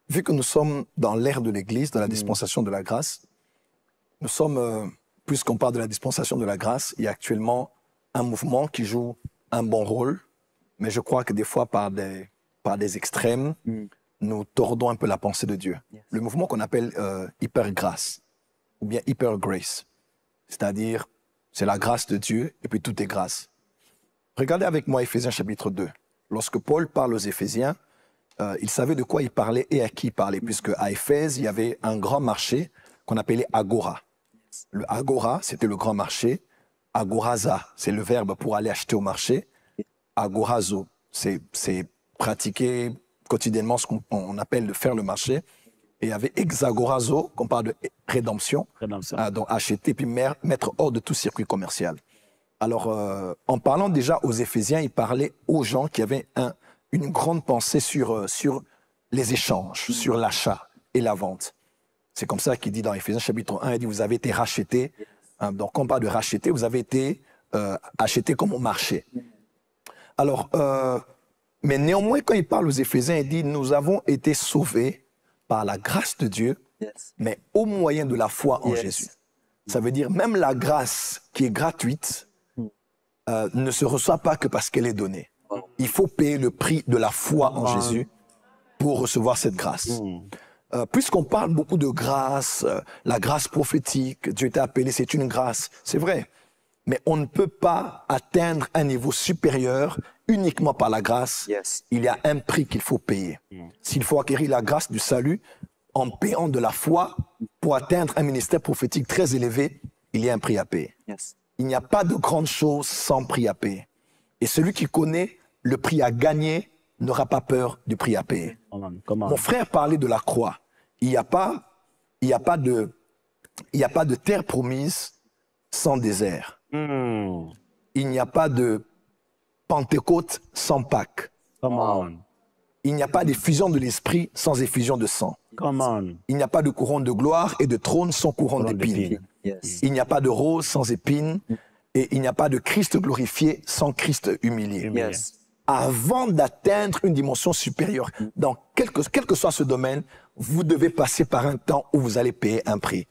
vu que nous sommes dans l'ère de l'Église, dans la dispensation de la grâce, nous sommes, puisqu'on parle de la dispensation de la grâce, il y a actuellement un mouvement qui joue un bon rôle, mais je crois que des fois, par des extrêmes, nous tordons un peu la pensée de Dieu. Le mouvement qu'on appelle hyper-grâce, ou bien hyper-grace, c'est-à-dire, c'est la grâce de Dieu, et puis tout est grâce. Regardez avec moi Éphésiens chapitre 2. Lorsque Paul parle aux Éphésiens, il savait de quoi il parlait et à qui il parlait, puisque à Éphèse, il y avait un grand marché qu'on appelait Agora. Le Agora, c'était le grand marché. Agoraza, c'est le verbe pour aller acheter au marché. Agorazo, c'est pratiquer quotidiennement ce qu'on appelle de faire le marché. Et il y avait Hexagorazo, qu'on parle de rédemption. Donc acheter puis mettre hors de tout circuit commercial. Alors, en parlant déjà aux Éphésiens, il parlait aux gens qui avaient une grande pensée sur les échanges, sur l'achat et la vente. C'est comme ça qu'il dit dans Éphésiens chapitre 1, il dit « Vous avez été rachetés ». Donc, quand on parle de racheter, vous avez été achetés comme au marché. Alors, mais néanmoins, quand il parle aux Éphésiens, il dit « Nous avons été sauvés par la grâce de Dieu, mais au moyen de la foi en Jésus ». Ça veut dire même la grâce qui est gratuite ne se reçoit pas que parce qu'elle est donnée. Il faut payer le prix de la foi en Jésus pour recevoir cette grâce. Puisqu'on parle beaucoup de grâce, la grâce prophétique, Dieu t'a appelé, c'est une grâce, c'est vrai. Mais on ne peut pas atteindre un niveau supérieur uniquement par la grâce. Il y a un prix qu'il faut payer. S'il faut acquérir la grâce du salut en payant de la foi pour atteindre un ministère prophétique très élevé, il y a un prix à payer. Il n'y a pas de grande chose sans prix à payer. Et celui qui connaît le prix à gagner n'aura pas peur du prix à payer. Mon frère parlait de la croix. Il n'y a pas de terre promise sans désert. Il n'y a pas de Pentecôte sans Pâques. Il n'y a pas d'effusion de l'esprit sans effusion de sang. Il n'y a pas de couronne de gloire et de trône sans couronne d'épines. Il n'y a pas de rose sans épines et il n'y a pas de Christ glorifié sans Christ humilié. Avant d'atteindre une dimension supérieure, dans quel que soit ce domaine, vous devez passer par un temps où vous allez payer un prix.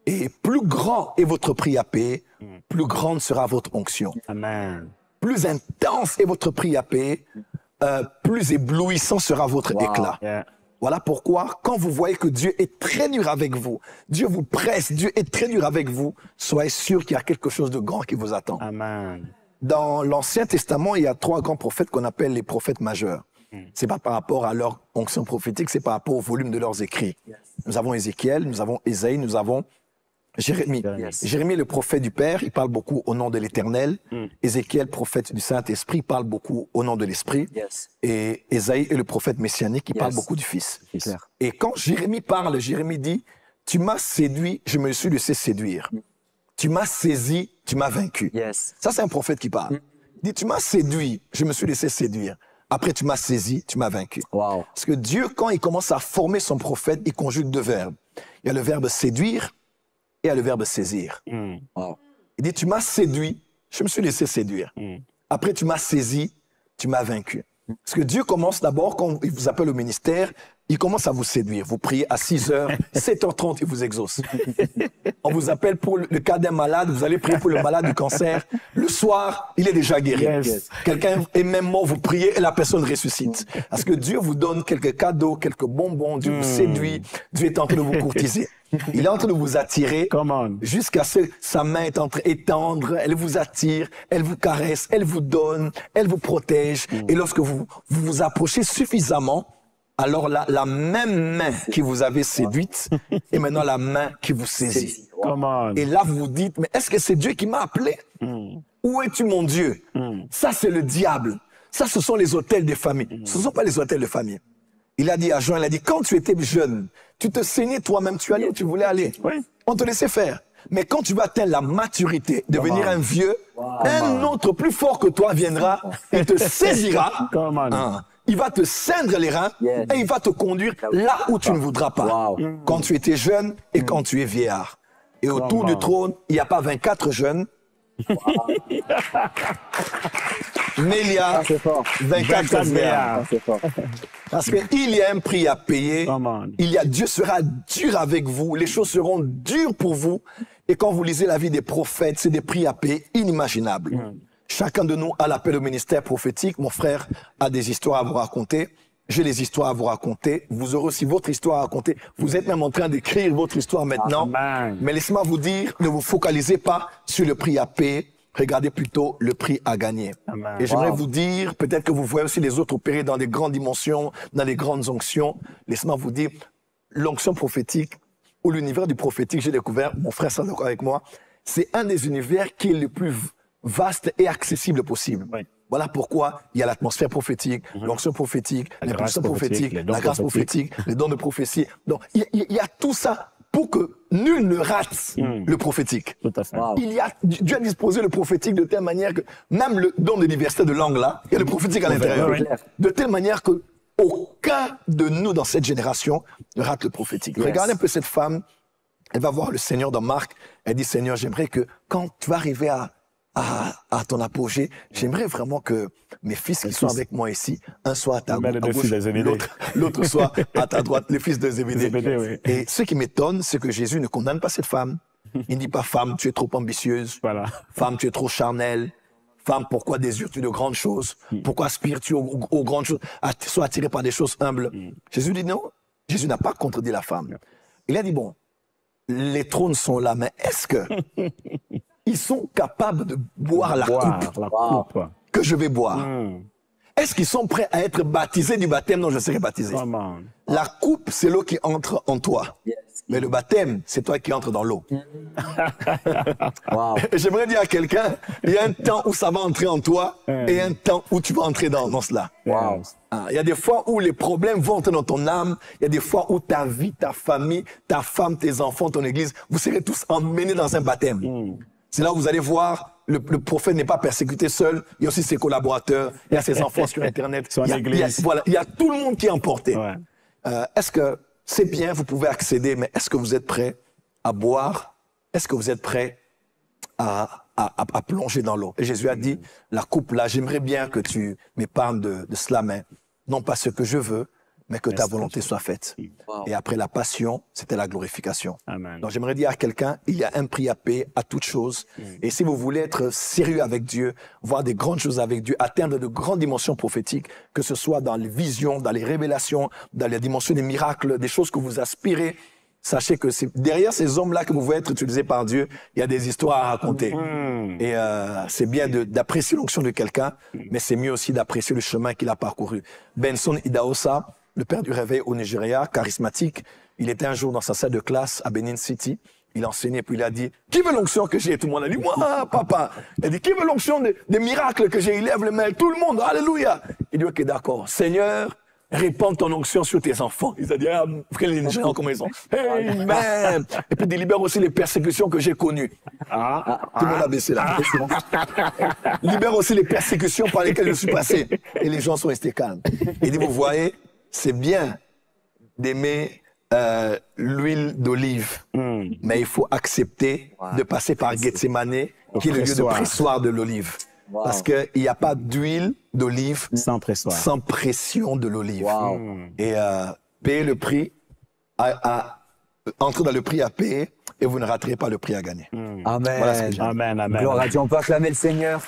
Et plus grand est votre prix à payer, plus grande sera votre onction. Amen. Plus intense est votre prix à payer, plus éblouissant sera votre éclat. Voilà pourquoi, quand vous voyez que Dieu est très dur avec vous, Dieu vous presse, Dieu est très dur avec vous, soyez sûr qu'il y a quelque chose de grand qui vous attend. Amen. Dans l'Ancien Testament, il y a 3 grands prophètes qu'on appelle les prophètes majeurs. C'est pas par rapport à leur onction prophétique, c'est par rapport au volume de leurs écrits. Nous avons Ézéchiel, nous avons Ésaïe, nous avons Jérémie. Jérémie, le prophète du Père, il parle beaucoup au nom de l'Éternel. Ézéchiel, prophète du Saint-Esprit, parle beaucoup au nom de l'Esprit. Et Ésaïe est le prophète messianique, qui parle beaucoup du Fils. Et quand Jérémie parle, Jérémie dit « Tu m'as séduit, je me suis laissé séduire. Tu m'as saisi, tu m'as vaincu. » Ça, c'est un prophète qui parle. Il dit « Tu m'as séduit, je me suis laissé séduire. Après, tu m'as saisi, tu m'as vaincu. » Parce que Dieu, quand il commence à former son prophète, il conjugue 2 verbes. Il y a le verbe séduire et il y a le verbe saisir. Il dit, tu m'as séduit, je me suis laissé séduire. Après, tu m'as saisi, tu m'as vaincu. Parce que Dieu commence d'abord, quand il vous appelle au ministère, il commence à vous séduire. Vous priez à 6h, 7h30, il vous exauce. On vous appelle pour le cas d'un malade, vous allez prier pour le malade du cancer. Le soir, il est déjà guéri. Quelqu'un est même mort, vous priez et la personne ressuscite. Parce que Dieu vous donne quelques cadeaux, quelques bonbons, Dieu vous séduit, Dieu est en train de vous courtiser. Il est en train de vous attirer jusqu'à ce que sa main est en train d'étendre, elle vous attire, elle vous caresse, elle vous donne, elle vous protège. Et lorsque vous vous approchez suffisamment, alors là, la même main qui vous avait séduite est maintenant la main qui vous saisit. Et là, vous vous dites, mais est-ce que c'est Dieu qui m'a appelé? Où es-tu, mon Dieu? Ça, c'est le diable. Ça, ce sont les hôtels des familles. Ce ne sont pas les hôtels de famille. Il a dit à Jean, il a dit, quand tu étais jeune, tu te saignais toi-même, tu allais où tu voulais aller. On te laissait faire. Mais quand tu vas atteindre la maturité, devenir un vieux, un autre plus fort que toi viendra et te saisira. Il va te ceindre les reins et il va te conduire là où tu ne voudras pas. Quand tu étais jeune et quand tu es vieillard. Et autour du trône, il n'y a pas 24 jeunes, Mélia, C'est fort. 24 milliards. C'est fort. Parce qu'il y a un prix à payer. Come on. Dieu sera dur avec vous. Les choses seront dures pour vous. Et quand vous lisez la vie des prophètes, c'est des prix à payer inimaginables. Chacun de nous a l'appel au ministère prophétique. Mon frère a des histoires à vous raconter. J'ai des histoires à vous raconter. Vous aurez aussi votre histoire à raconter. Vous êtes même en train d'écrire votre histoire maintenant. Amen. Mais laissez-moi vous dire, ne vous focalisez pas sur le prix à payer. Regardez plutôt le prix à gagner. Amen. Et j'aimerais vous dire, peut-être que vous voyez aussi les autres opérer dans des grandes dimensions, dans des grandes onctions. Laissez-moi vous dire, l'onction prophétique ou l'univers du prophétique, j'ai découvert, mon frère sera d'accord avec moi, c'est un des univers qui est le plus vaste et accessible possible. Oui. Voilà pourquoi il y a l'atmosphère prophétique, l'onction prophétique, l'impulsion prophétique, la grâce prophétique, les dons de prophétie. Donc, il y a tout ça pour que nul ne rate le prophétique. Tout à fait. Wow. Dieu a disposé le prophétique de telle manière que même le don de diversité de langue là, il y a le prophétique à l'intérieur. oui. De telle manière que aucun de nous dans cette génération ne rate le prophétique. Yes. Regardez un peu cette femme, elle va voir le Seigneur dans Marc, elle dit Seigneur, j'aimerais que quand tu vas arriver à ton apogée, j'aimerais vraiment que mes fils qui sont avec moi ici, un soit à ta Mais les deux fils de gauche, Zébédée. l'autre soit à ta droite, les fils de Zébédée. Zébédée, oui. Et ce qui m'étonne, c'est que Jésus ne condamne pas cette femme. Il ne dit pas, femme, tu es trop ambitieuse. Voilà. Femme, tu es trop charnelle. Femme, pourquoi désires-tu de grandes choses? Pourquoi aspires-tu aux grandes choses? Sois attiré par des choses humbles. Jésus dit non. Jésus n'a pas contredit la femme. Il a dit, bon, les trônes sont là, mais est-ce que ils sont capables de boire la coupe La coupe. que je vais boire? Est-ce qu'ils sont prêts à être baptisés du baptême dont je serai baptisé? Come on. La coupe, c'est l'eau qui entre en toi. Yes. Mais le baptême, c'est toi qui entres dans l'eau. Wow. Et j'aimerais dire à quelqu'un, il y a un temps où ça va entrer en toi et un temps où tu vas entrer dans cela. Wow. Ah, il y a des fois où les problèmes vont entrer dans ton âme. Il y a des fois où ta vie, ta famille, ta femme, tes enfants, ton église, vous serez tous emmenés dans un baptême. C'est là où vous allez voir, le prophète n'est pas persécuté seul. Il y a aussi ses collaborateurs, il y a ses enfants sur Internet. Son église. Voilà, il y a tout le monde qui est emporté. Ouais. Est-ce que c'est bien, vous pouvez accéder, mais est-ce que vous êtes prêt à boire? Est-ce que vous êtes prêt à plonger dans l'eau? Et Jésus a dit, la coupe là, j'aimerais bien que tu m'épargnes de cela, mais non pas ce que je veux, mais que ta volonté soit faite. Wow. Et après la passion, c'était la glorification. Amen. Donc j'aimerais dire à quelqu'un, il y a un prix à payer à toute chose. Et si vous voulez être sérieux avec Dieu, voir des grandes choses avec Dieu, atteindre de grandes dimensions prophétiques, que ce soit dans les visions, dans les révélations, dans les dimensions des miracles, des choses que vous aspirez, sachez que derrière ces hommes-là que vous voulez être utilisés par Dieu, il y a des histoires à raconter. Et c'est bien d'apprécier l'onction de quelqu'un, mais c'est mieux aussi d'apprécier le chemin qu'il a parcouru. Benson Idahosa, le père du réveil au Nigeria, charismatique, il était un jour dans sa salle de classe à Benin City. Il enseignait, puis il a dit, qui veut l'onction que j'ai? Tout le monde a dit, moi, papa. Il a dit, qui veut l'onction des miracles que j'ai? Il lève les mains, tout le monde, alléluia. Il dit, ok, d'accord. Seigneur, répands ton onction sur tes enfants. Il a dit, ah, les Nigérians, comment ils sont? Amen. Et puis, il libère aussi les persécutions que j'ai connues. Tout le monde a baissé là. Libère aussi les persécutions par lesquelles je suis passé. Et les gens sont restés calmes. Il dit, vous voyez, c'est bien d'aimer l'huile d'olive, mais il faut accepter de passer par Gethsemane, qui est le lieu de pressoir de l'olive. Wow. Parce qu'il n'y a pas d'huile d'olive Sans pressoir. sans pression de l'olive. Wow. Et payer le prix, entrer dans le prix à payer, et vous ne raterez pas le prix à gagner. Amen. Voilà ce que j'ai. Amen, amen. Gloire à Dieu. On peut acclamer le Seigneur.